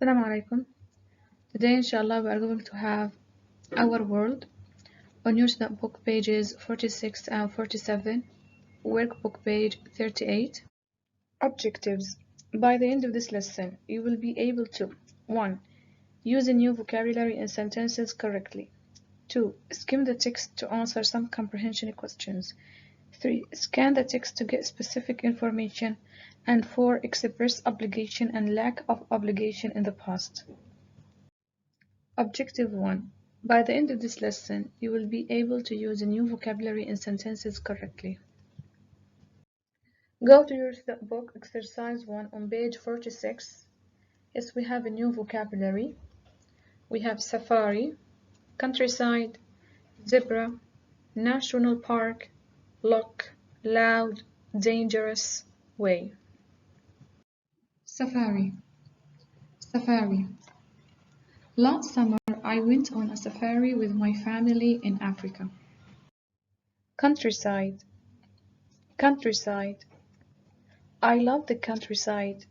Assalamu alaikum. Today, inshallah, we are going to have our world on your notebook pages 46 and 47, workbook page 38. Objectives. By the end of this lesson, you will be able to 1. Use a new vocabulary and sentences correctly. 2. Skim the text to answer some comprehension questions. 3. Scan the text to get specific information. And 4. Express obligation and lack of obligation in the past. Objective 1. By the end of this lesson, you will be able to use a new vocabulary and sentences correctly. Go to your book, exercise 1 on page 46. Yes, we have a new vocabulary. We have safari, countryside, zebra, national park, lock, loud, dangerous, way. Safari. Safari. Last summer, I went on a safari with my family in Africa. Countryside. Countryside. I love the countryside.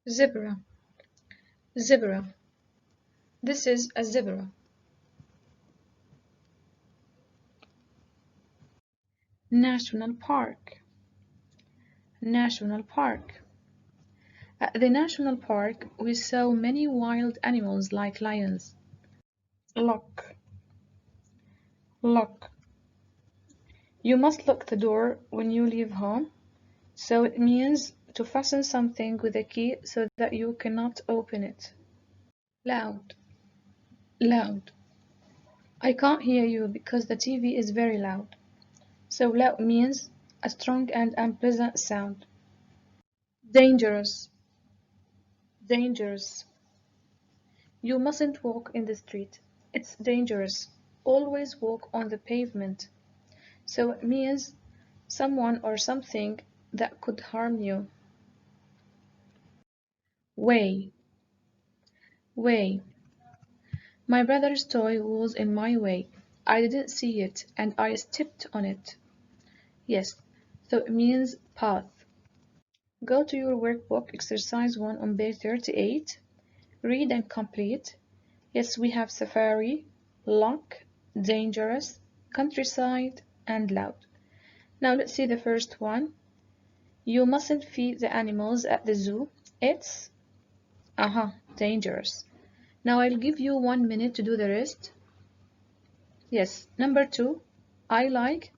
Zebra. Zebra. This is a zebra. National park. National park. At the national park, we saw many wild animals like lions. Lock. Lock. You must lock the door when you leave home, so it means to fasten something with a key so that you cannot open it. Loud. Loud. I can't hear you because the TV is very loud. So loud means a strong and unpleasant sound. Dangerous. Dangerous. You mustn't walk in the street. It's dangerous. Always walk on the pavement. So it means someone or something that could harm you. Way. Way. My brother's toy was in my way. I didn't see it and I stepped on it. Yes, so it means path. Go to your workbook, exercise 1 on page 38. Read and complete. Yes, we have safari, lock, dangerous, countryside, and loud. Now let's see the first one. You mustn't feed the animals at the zoo. It's dangerous. Now I'll give you 1 minute to do the rest. Yes, number 2. I like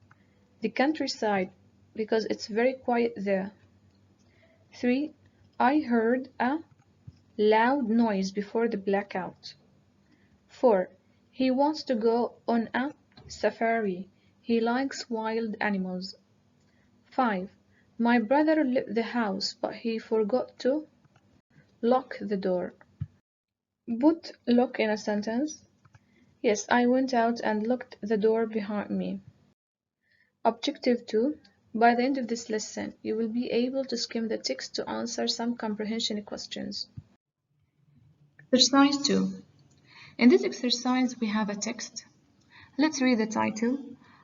the countryside because it's very quiet there. 3. I heard a loud noise before the blackout. 4. He wants to go on a safari. He likes wild animals. 5. My brother left the house, but he forgot to lock the door. Put lock in a sentence. Yes, I went out and locked the door behind me. Objective 2. By the end of this lesson, you will be able to skim the text to answer some comprehension questions. Exercise 2. In this exercise, we have a text. Let's read the title,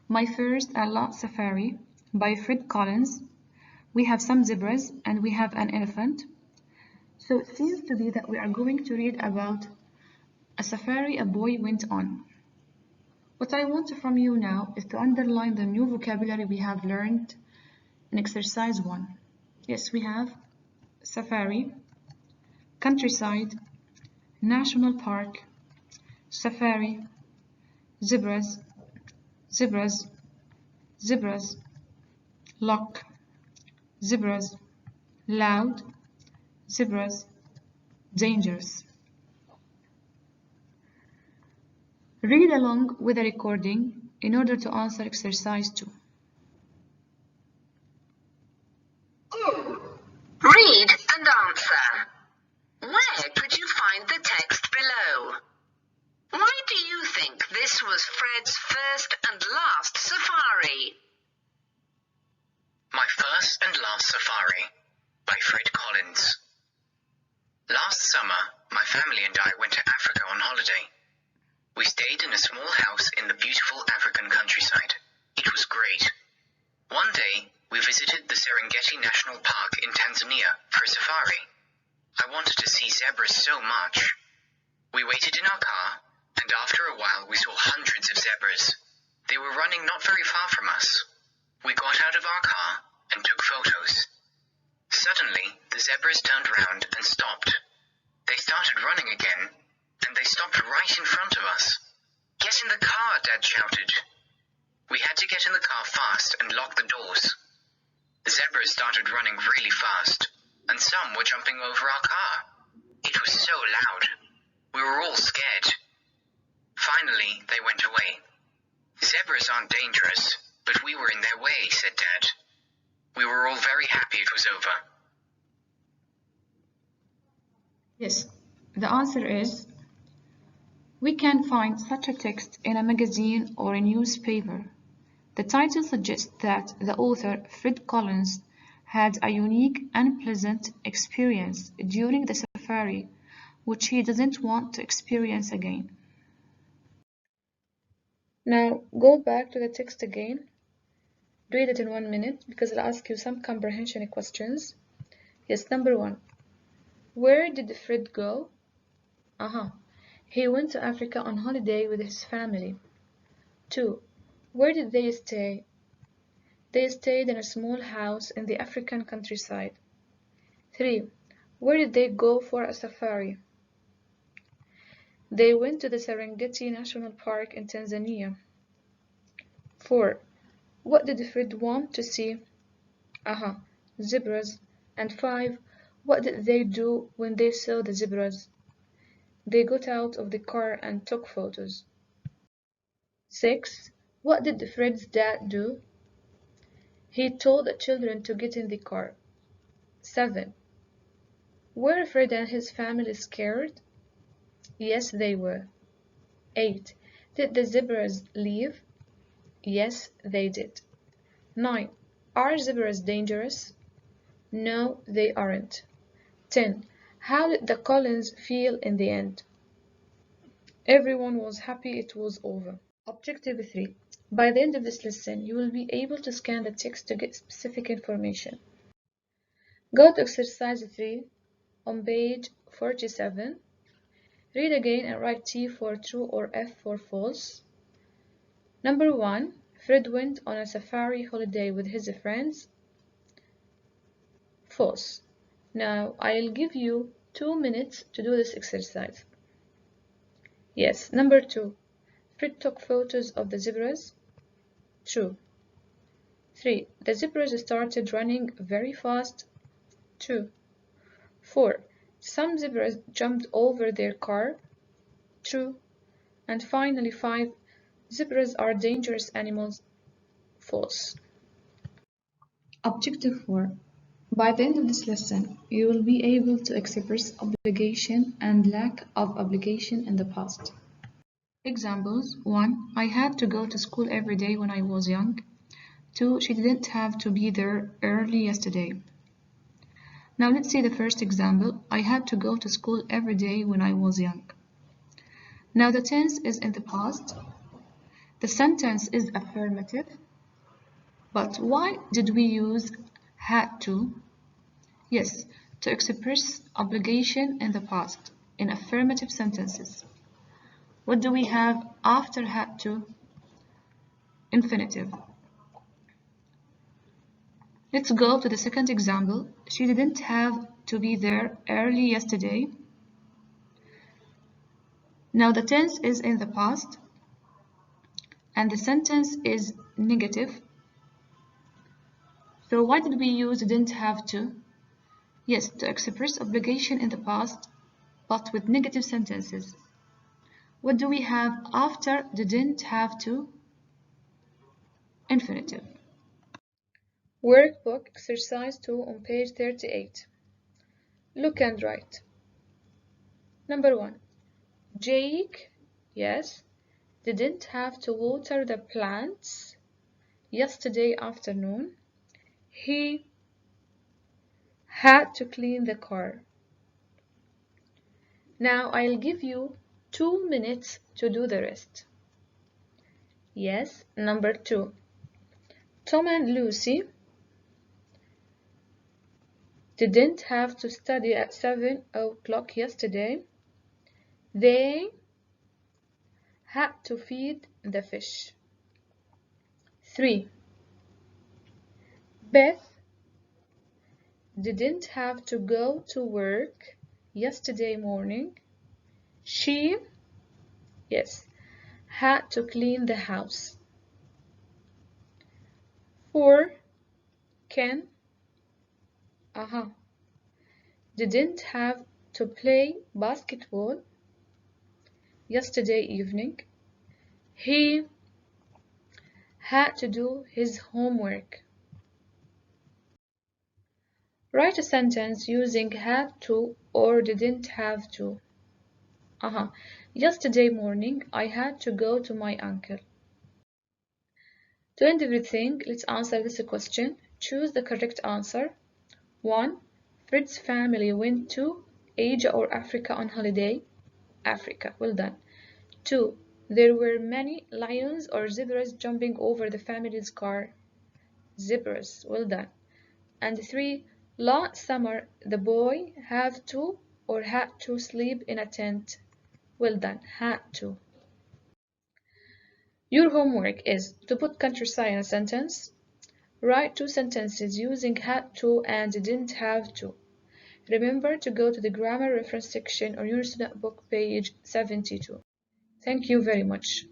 My First and Last Safari, by Fred Collins. We have some zebras and we have an elephant. So it seems to be that we are going to read about a safari a boy went on. What I want from you now is to underline the new vocabulary we have learned in exercise 1. Yes, we have safari, countryside, national park, safari, zebras, zebras, zebras, lock, zebras, loud, zebras, dangerous. Read along with the recording in order to answer exercise 2. Read and answer. Where could you find the text below? Why do you think this was Fred's first and last safari? My First and Last Safari by Fred Collins. Last summer, my family and I went to Africa on holiday. We stayed in a small house in the beautiful African countryside. It was great. One day, we visited the Serengeti National Park in Tanzania for a safari. I wanted to see zebras so much. We waited in our car, and after a while we saw hundreds of zebras. They were running not very far from us. We got out of our car and took photos. Suddenly, the zebras turned round and stopped. They started running again, and they stopped right in front of us. Get in the car, Dad shouted. We had to get in the car fast and lock the doors. The zebras started running really fast, and some were jumping over our car. It was so loud. We were all scared. Finally, they went away. Zebras aren't dangerous, but we were in their way, said Dad. We were all very happy it was over. Yes, the answer is we can find such a text in a magazine or a newspaper. The title suggests that the author, Fred Collins, had a unique and pleasant experience during the safari, which he doesn't want to experience again. Now, go back to the text again. Read it in 1 minute because I'll ask you some comprehension questions. Yes, number 1. Where did Fred go? He went to Africa on holiday with his family. 2. Where did they stay? They stayed in a small house in the African countryside. 3. Where did they go for a safari? They went to the Serengeti National Park in Tanzania. 4. What did Fred want to see? Zebras. And 5. What did they do when they saw the zebras? They got out of the car and took photos. 6. What did Fred's dad do? He told the children to get in the car. 7. Were Fred and his family scared? Yes, they were. 8. Did the zebras leave? Yes, they did. 9. Are zebras dangerous? No, they aren't. 10. How did the Collins feel in the end? Everyone was happy it was over. Objective 3. By the end of this lesson, you will be able to scan the text to get specific information. Go to exercise 3 on page 47. Read again and write T for true or F for false. Number 1. Fred went on a safari holiday with his friends. False. Now, I'll give you 2 minutes to do this exercise. Yes. Number 2. Fred took photos of the zebras. True. 3. The zebras started running very fast. True. 4. Some zebras jumped over their car. True. And finally 5. Zebras are dangerous animals. False. Objective 4. By the end of this lesson, you will be able to express obligation and lack of obligation in the past. Examples: 1. I had to go to school every day when I was young. 2. She didn't have to be there early yesterday. Now let's see the first example. I had to go to school every day when I was young. Now the tense is in the past. The sentence is affirmative. But why did we use had to? Yes, to express obligation in the past in affirmative sentences. What do we have after had to? Infinitive. Let's go to the second example. She didn't have to be there early yesterday. Now the tense is in the past and the sentence is negative. So why did we use didn't have to? Yes, to express obligation in the past, but with negative sentences. What do we have after didn't have to? Infinitive. Workbook exercise 2 on page 38. Look and write. Number 1. Jake, yes, didn't have to water the plants yesterday afternoon. He had to clean the car. Now I'll give you 2 minutes to do the rest. Yes. Number 2. Tom and Lucy didn't have to study at 7 o'clock yesterday. They had to feed the fish. 3. Beth didn't have to go to work yesterday morning. She, yes, had to clean the house. 4. Ken, didn't have to play basketball yesterday evening. He had to do his homework. Write a sentence using had to or didn't have to. Yesterday morning I had to go to my uncle. To end everything, let's answer this question. Choose the correct answer. 1. Fred's family went to Asia or Africa on holiday. Africa, well done. 2. There were many lions or zebras jumping over the family's car. Zebras, well done. And 3. Last summer the boy have to or had to sleep in a tent. Well done, had to. Your homework is to put countryside in a sentence. Write 2 sentences using had to and didn't have to. Remember to go to the grammar reference section on your notebook page 72. Thank you very much.